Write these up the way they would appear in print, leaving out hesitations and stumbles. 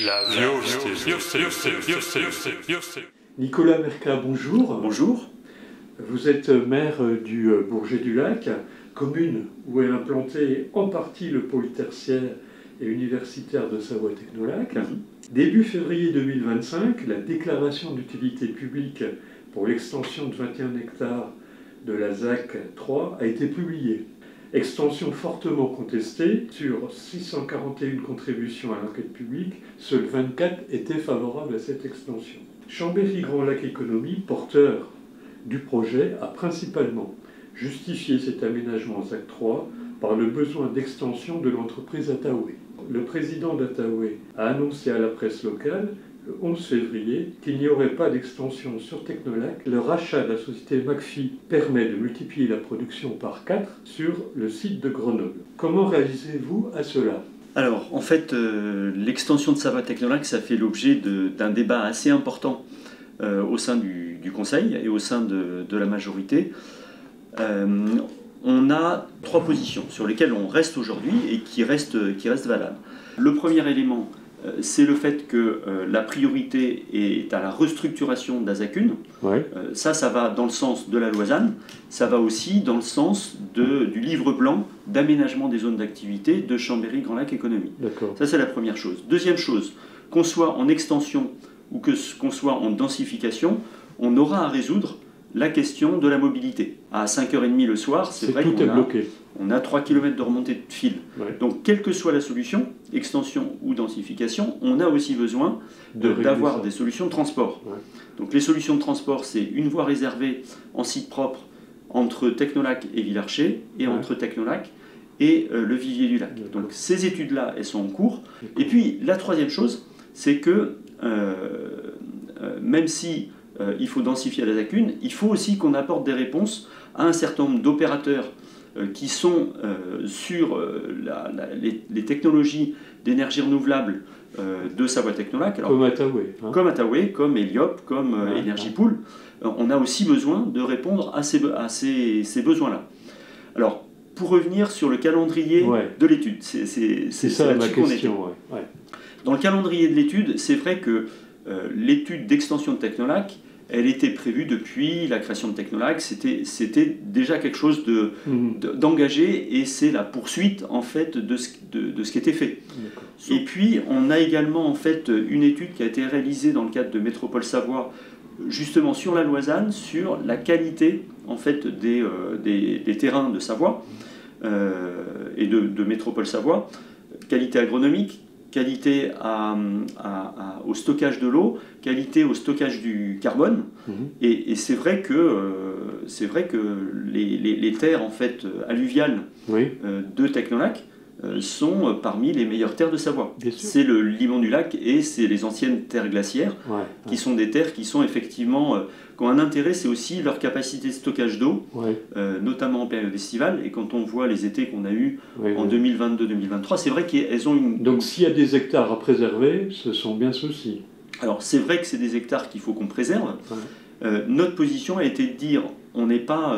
La Nicolas Mercat, bonjour. Bonjour. Vous êtes maire du Bourget-du-Lac, commune où est implanté en partie le pôle tertiaire et universitaire de Savoie-Technolac. Début février 2025, la déclaration d'utilité publique pour l'extension de 21 hectares de la ZAC 3 a été publiée. Extension fortement contestée, sur 641 contributions à l'enquête publique, seuls 24 étaient favorables à cette extension. Chambéry Grand Lac Économie, porteur du projet, a principalement justifié cet aménagement en ZAC 3 par le besoin d'extension de l'entreprise Attaway. Le président d'Attaway a annoncé à la presse locale le 11 février qu'il n'y aurait pas d'extension sur Technolac. Le rachat de la société McPhy permet de multiplier la production par 4 sur le site de Grenoble. Comment réalisez-vous à cela ? Alors, en fait, l'extension de Savoie-Technolac, ça fait l'objet d'un débat assez important au sein du Conseil et au sein de la majorité. On a 3 positions sur lesquelles on reste aujourd'hui et qui restent valables. Le premier élément, c'est le fait que la priorité est à la restructuration d'Azakun. Ouais. Ça va dans le sens de la loi ZAN. Ça va aussi dans le sens du livre blanc d'aménagement des zones d'activité de Chambéry Grand Lac Économie. D'accord. Ça, c'est la première chose. Deuxième chose, qu'on soit en extension ou qu'on soit en densification, on aura à résoudre la question de la mobilité. À 5h30 le soir, c'est vrai qu'on a 3 km de remontée de fil. Ouais. Donc, quelle que soit la solution, extension ou densification, on a aussi besoin d'avoir des solutions de transport. Ouais. Donc, les solutions de transport, c'est une voie réservée en site propre entre Technolac et Villarcher et entre Technolac et le Vivier du Lac. D'accord. Donc, ces études-là, elles sont en cours. Et puis, la troisième chose, c'est que même si il faut densifier la ZAC 1, il faut aussi qu'on apporte des réponses à un certain nombre d'opérateurs qui sont sur les technologies d'énergie renouvelable de Savoie-Technolac. Comme Attaway. Comme Attaway, comme Heliop, comme Energypool. On a aussi besoin de répondre à ces besoins-là. Alors, pour revenir sur le calendrier de l'étude, c'est ça ma question. Ouais. Dans le calendrier de l'étude, c'est vrai que l'étude d'extension de Technolac, elle était prévue depuis la création de Technolac. C'était déjà quelque chose d'engagé et c'est la poursuite en fait de ce qui était fait. Et puis on a également en fait une étude qui a été réalisée dans le cadre de Métropole Savoie, justement sur la loi ZAN, sur la qualité en fait des terrains de Savoie et de Métropole Savoie, qualité agronomique, qualité au stockage de l'eau, qualité au stockage du carbone. Et c'est vrai que les terres en fait alluviales de Technolac sont parmi les meilleures terres de Savoie. C'est le limon du lac et c'est les anciennes terres glaciaires qui sont des terres qui sont effectivement qui ont un intérêt, c'est aussi leur capacité de stockage d'eau, notamment en période estivale. Et quand on voit les étés qu'on a eus en 2022-2023, c'est vrai qu'elles ont une... Donc s'il y a des hectares à préserver, ce sont bien ceux-ci. Alors c'est vrai que c'est des hectares qu'il faut qu'on préserve. Notre position a été de dire, on n'a pas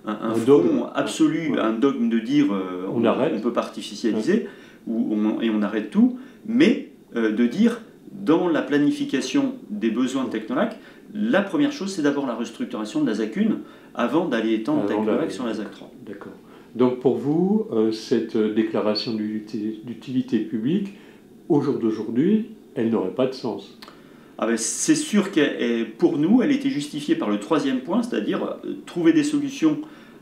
un dogme absolu, un dogme de dire on ne peut pas artificialiser et on arrête tout, mais de dire dans la planification des besoins de Technolac, la première chose c'est d'abord la restructuration de la ZAC 1 avant d'aller étendre Technolac sur la ZAC 3. D'accord. Donc pour vous, cette déclaration d'utilité publique, au jour d'aujourd'hui, elle n'aurait pas de sens. C'est sûr que pour nous, elle était justifiée par le troisième point, c'est-à-dire trouver des solutions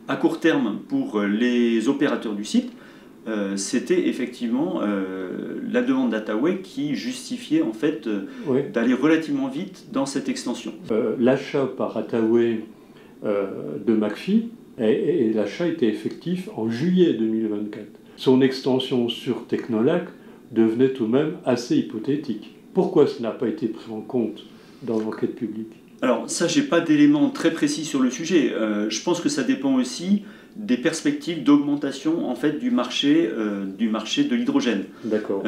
à court terme pour les opérateurs du site. C'était effectivement la demande d'Attaway qui justifiait en fait d'aller relativement vite dans cette extension. L'achat par Attaway de McPhy, et l'achat était effectif en juillet 2024. Son extension sur Technolac devenait tout de même assez hypothétique. Pourquoi ce n'a pas été pris en compte dans l'enquête publique ? Alors ça, j'ai pas d'éléments très précis sur le sujet. Je pense que ça dépend aussi des perspectives d'augmentation en fait du marché de l'hydrogène. D'accord.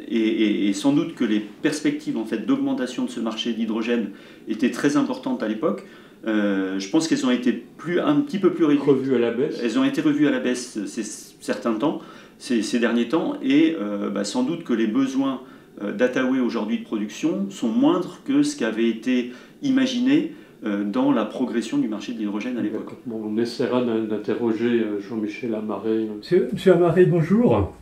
Et sans doute que les perspectives en fait d'augmentation de ce marché d'hydrogène étaient très importantes à l'époque. Je pense qu'elles ont été un petit peu plus réduites. Revues à la baisse. Elles ont été revues à la baisse ces derniers temps, et sans doute que les besoins d'Attaway aujourd'hui de production sont moindres que ce qui avait été imaginé dans la progression du marché de l'hydrogène à l'époque. Bon, on essaiera d'interroger Jean-Michel Amaré. Monsieur Amaré, bonjour.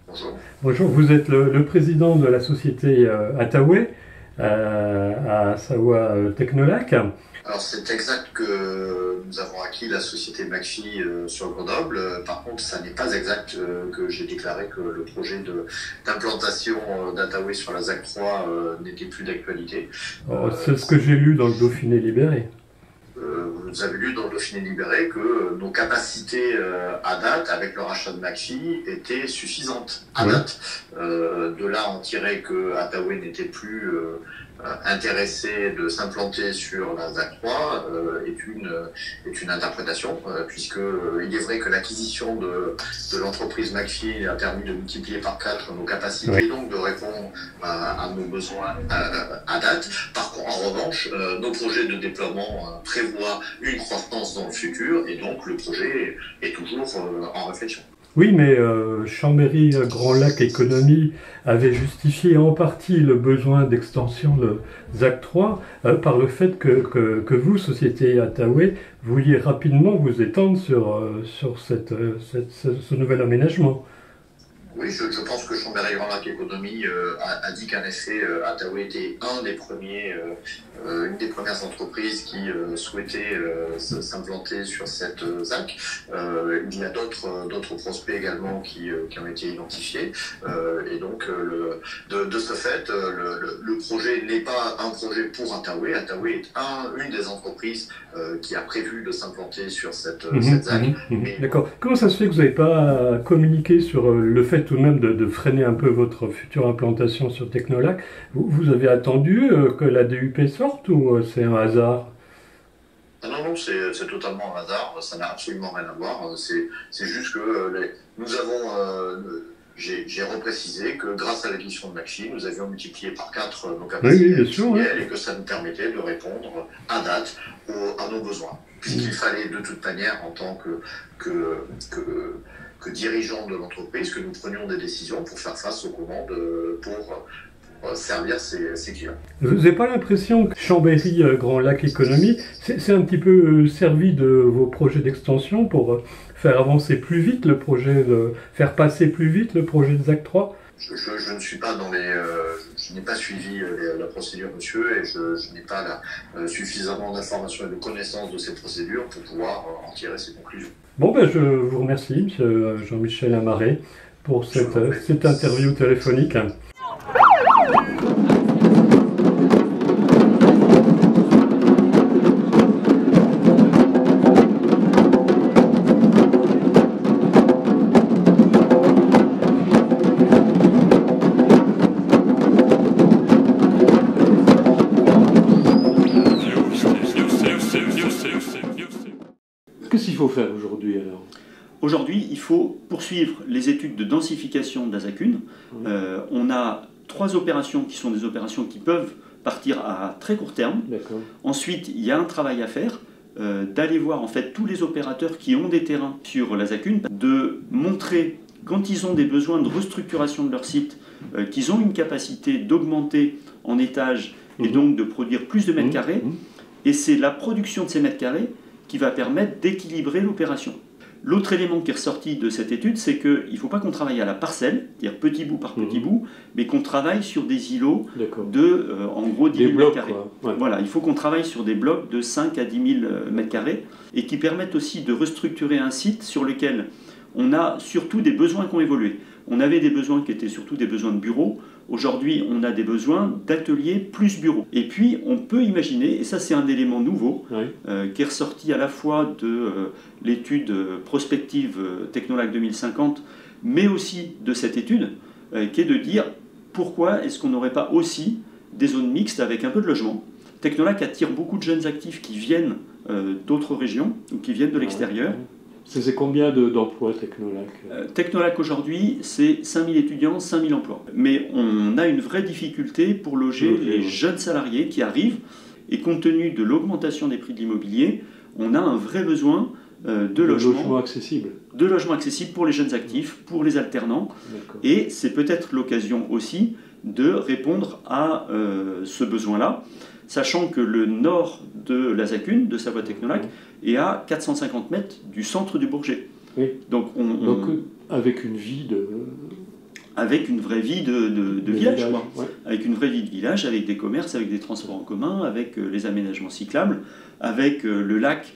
Bonjour. Bonjour, vous êtes le président de la société Attaway à Savoie Technolac. Alors c'est exact que nous avons acquis la société McPhy sur Grenoble. Par contre, ça n'est pas exact que j'ai déclaré que le projet d'implantation d'Attaway sur la ZAC 3 n'était plus d'actualité. C'est ce que j'ai lu dans le Dauphiné libéré. Vous avez lu dans le Dauphiné libéré que nos capacités à date, avec le rachat de McPhy, étaient suffisantes à date. De là, on tirait que Attaway n'était plus intéressé de s'implanter sur la ZAC 3 est une interprétation, puisque il est vrai que l'acquisition de l'entreprise McPhy a permis de multiplier par 4 nos capacités, et donc de répondre à nos besoins à date. Par contre, en revanche, nos projets de déploiement prévoient une croissance dans le futur, et donc le projet est toujours en réflexion. Oui, mais Chambéry Grand Lac Économie avait justifié en partie le besoin d'extension de ZAC 3 par le fait que vous, société Attaway, vouliez rapidement vous étendre sur ce nouvel aménagement. Oui, je pense que Chambéry Grand Lac Économie a dit qu'en effet, Attaway était une des premières entreprises qui souhaitait s'implanter sur cette ZAC. Il y a d'autres prospects également qui ont été identifiés. Et donc, de ce fait, le projet n'est pas un projet pour Attaway. Attaway est une des entreprises qui a prévu de s'implanter sur cette ZAC. D'accord. Comment ça se fait que vous n'avez pas communiqué sur le fait tout de même de freiner un peu votre future implantation sur Technolac? Vous avez attendu que la DUP sorte ou c'est un hasard? Non, c'est totalement un hasard, ça n'a absolument rien à voir. C'est juste que nous avons... J'ai reprécisé que grâce à l'acquisition de McPhy, nous avions multiplié par 4 nos capacités industrielles, et que ça nous permettait de répondre à date à nos besoins. Puisqu'il fallait de toute manière, en tant que dirigeants de l'entreprise, que nous prenions des décisions pour faire face aux commandes, pour servir ses clients. Vous n'avez pas l'impression que Chambéry Grand Lac Économie c'est un petit peu servi de vos projets d'extension pour faire avancer plus vite le projet, faire passer plus vite le projet de ZAC 3? Je ne suis pas dans je n'ai pas suivi la procédure, monsieur, et je n'ai pas suffisamment d'informations et de connaissances de cette procédure pour pouvoir en tirer ses conclusions. Bon, je vous remercie, monsieur Jean-Michel Amaré, pour cette interview téléphonique. Qu'est-ce qu'il faut faire aujourd'hui alors? Aujourd'hui, il faut poursuivre les études de densification de la ZAC 1. On a 3 opérations qui sont des opérations qui peuvent partir à très court terme. Ensuite, il y a un travail à faire, d'aller voir en fait tous les opérateurs qui ont des terrains sur la ZAC 1, de montrer quand ils ont des besoins de restructuration de leur site, qu'ils ont une capacité d'augmenter en étage et donc de produire plus de mètres carrés. Et c'est la production de ces mètres carrés qui va permettre d'équilibrer l'opération. L'autre élément qui est ressorti de cette étude, c'est qu'il ne faut pas qu'on travaille à la parcelle, c'est-à-dire petit bout par petit bout, mais qu'on travaille sur des îlots de, en gros, 10 000 mètres carrés. Voilà, il faut qu'on travaille sur des blocs de 5 à 10 000 mètres carrés, et qui permettent aussi de restructurer un site sur lequel on a surtout des besoins qui ont évolué. On avait des besoins qui étaient surtout des besoins de bureaux. Aujourd'hui, on a des besoins d'ateliers plus bureaux. Et puis, on peut imaginer, et ça c'est un élément nouveau, qui est ressorti à la fois de l'étude prospective Technolac 2050, mais aussi de cette étude, qui est de dire pourquoi est-ce qu'on n'aurait pas aussi des zones mixtes avec un peu de logement. Technolac attire beaucoup de jeunes actifs qui viennent d'autres régions, ou qui viennent de l'extérieur. C'est combien d'emplois Technolac? Technolac aujourd'hui, c'est 5000 étudiants, 5000 emplois. Mais on a une vraie difficulté pour loger les jeunes salariés qui arrivent Et compte tenu de l'augmentation des prix de l'immobilier, on a un vrai besoin de logements accessibles. De logements accessibles pour les jeunes actifs, pour les alternants. Et c'est peut-être l'occasion aussi de répondre à ce besoin-là, sachant que le nord de la Zacune, de Savoie Technolac, est à 450 mètres du centre du Bourget. Oui. Donc avec une vie de... Avec une vraie vie de village, quoi. Ouais. Avec une vraie vie de village, avec des commerces, avec des transports en commun, avec les aménagements cyclables, avec le lac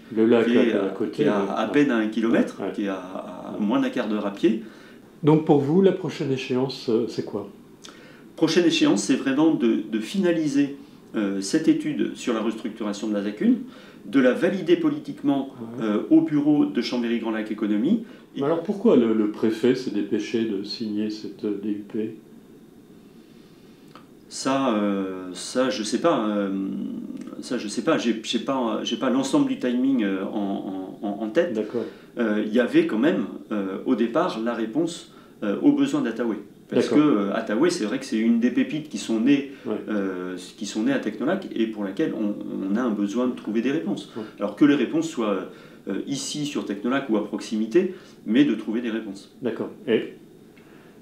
qui est à peine à 1 kilomètre, qui est à moins d'un quart d'heure à pied. Donc pour vous, la prochaine échéance, c'est quoi? Prochaine échéance, c'est vraiment de finaliser cette étude sur la restructuration de la Zacune, de la valider politiquement au bureau de Chambéry-Grand-Lac Économie. Mais alors pourquoi le préfet s'est dépêché de signer cette DUP? Ça, je sais pas. Ça, je sais pas. J'ai pas l'ensemble du timing en tête. D'accord. Il y avait quand même, au départ, la réponse aux besoins d'Ataoué. Parce que Ataoué, c'est vrai que c'est une des pépites qui sont nées à Technolac et pour laquelle on a un besoin de trouver des réponses. Ouais. Alors que les réponses soient ici sur Technolac ou à proximité, mais de trouver des réponses. D'accord. Et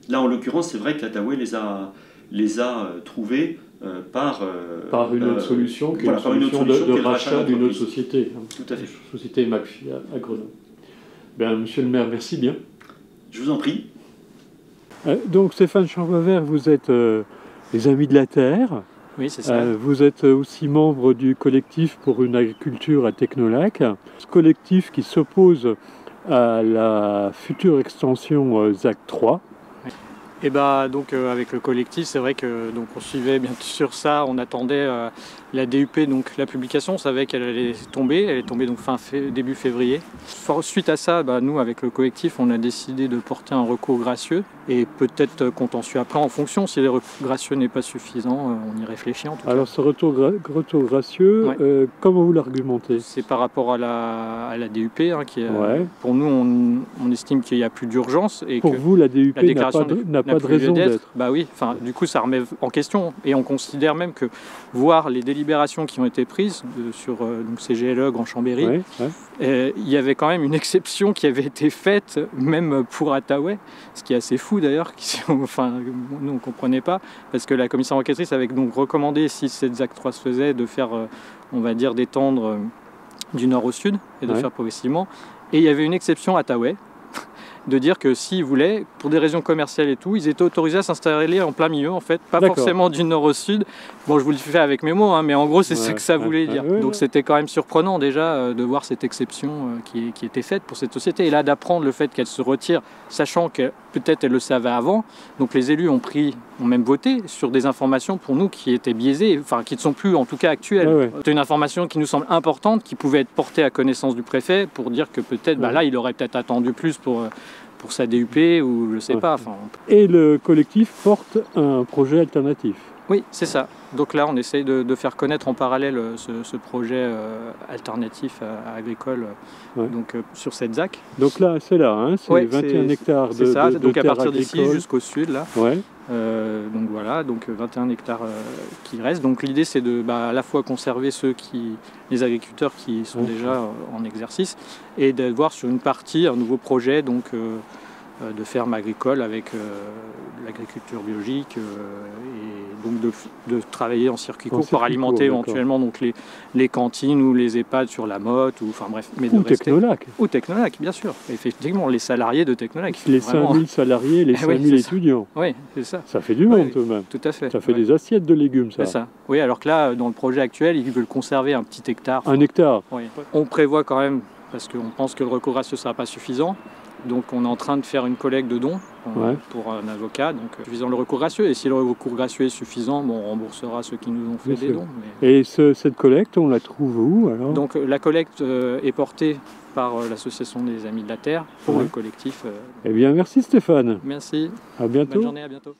là, en l'occurrence, c'est vrai qu'Ataoué les a trouvés par une autre solution, qui est une solution de rachat d'une autre société. Tout à fait. Société Macfi à Grenoble. Ben, monsieur le maire, merci bien. Je vous en prie. Donc Stéphane Chambevert, vous êtes les Amis de la Terre. Oui, c'est ça. Vous êtes aussi membre du collectif pour une agriculture à Technolac. Ce collectif qui s'oppose à la future extension ZAC 3. Et bah donc avec le collectif, c'est vrai que donc on suivait bien sûr ça, on attendait la DUP, donc la publication, on savait qu'elle allait tomber, elle est tombée donc début février. Suite à ça, bah, nous avec le collectif, on a décidé de porter un recours gracieux et peut-être contentieux après en fonction, si le recours gracieux n'est pas suffisant, on y réfléchit en tout cas. Alors ce retour gracieux, comment vous l'argumentez? C'est par rapport à la DUP, hein, qui est, pour nous on estime qu'il n'y a plus d'urgence. Pour vous la DUP n'a pas de raison d'être. Bah oui, du coup ça remet en question et on considère même que voir les délibérations qui ont été prises sur donc CGLE Grand Chambéry, il y avait quand même une exception qui avait été faite même pour Ataoué, ce qui est assez fou d'ailleurs, enfin nous on ne comprenait pas, parce que la commission enquêtrice avait donc recommandé, si cette ZAC 3 se faisait, de faire, on va dire, d'étendre du nord au sud et de faire progressivement, et il y avait une exception à Ataoué, de dire que s'ils voulaient, pour des raisons commerciales et tout, ils étaient autorisés à s'installer en plein milieu, en fait, pas forcément du nord au sud. Bon, je vous le fais avec mes mots, hein, mais en gros, c'est ce que ça voulait dire. Donc c'était quand même surprenant déjà de voir cette exception qui était faite pour cette société. Et là, d'apprendre le fait qu'elle se retire, sachant que peut-être elle le savait avant. Donc les élus ont même voté sur des informations pour nous qui étaient biaisées, enfin qui ne sont plus en tout cas actuelles. C'est une information qui nous semble importante, qui pouvait être portée à connaissance du préfet pour dire que peut-être, là, il aurait peut-être attendu plus pour sa DUP ou je sais pas. Et le collectif porte un projet alternatif. Oui, c'est ça. Donc là, on essaye de faire connaître en parallèle ce projet alternatif agricole donc, sur cette ZAC. Donc là, c'est là, hein, c'est 21 hectares de terre agricole. Donc à partir d'ici jusqu'au sud, là. Donc voilà, donc 21 hectares qui restent. Donc l'idée, c'est de à la fois conserver les agriculteurs qui sont déjà en exercice et d'avoir sur une partie un nouveau projet, donc de ferme agricole avec l'agriculture biologique et donc de travailler en circuit court pour alimenter éventuellement donc les cantines ou les EHPAD sur la Motte ou enfin bref, mais ou Technolac. Ou Technolac, bien sûr. Effectivement, les salariés de Technolac. Les 5000 salariés, les 5000 étudiants. Oui, c'est ça. Ça fait du monde tout de même. Tout à fait. Ça fait des assiettes de légumes, ça. C'est ça. Oui, alors que là, dans le projet actuel, ils veulent conserver un petit hectare. Un hectare. Oui. On prévoit quand même, parce qu'on pense que le recours gracieux ne sera pas suffisant. Donc on est en train de faire une collecte de dons pour un avocat, donc suffisant le recours gracieux. Et si le recours gracieux est suffisant, on remboursera ceux qui nous ont fait des dons. Et cette collecte, on la trouve où alors? Donc la collecte est portée par l'association des Amis de la Terre pour le collectif. Eh bien merci Stéphane. Merci. À bientôt. Bonne journée, à bientôt.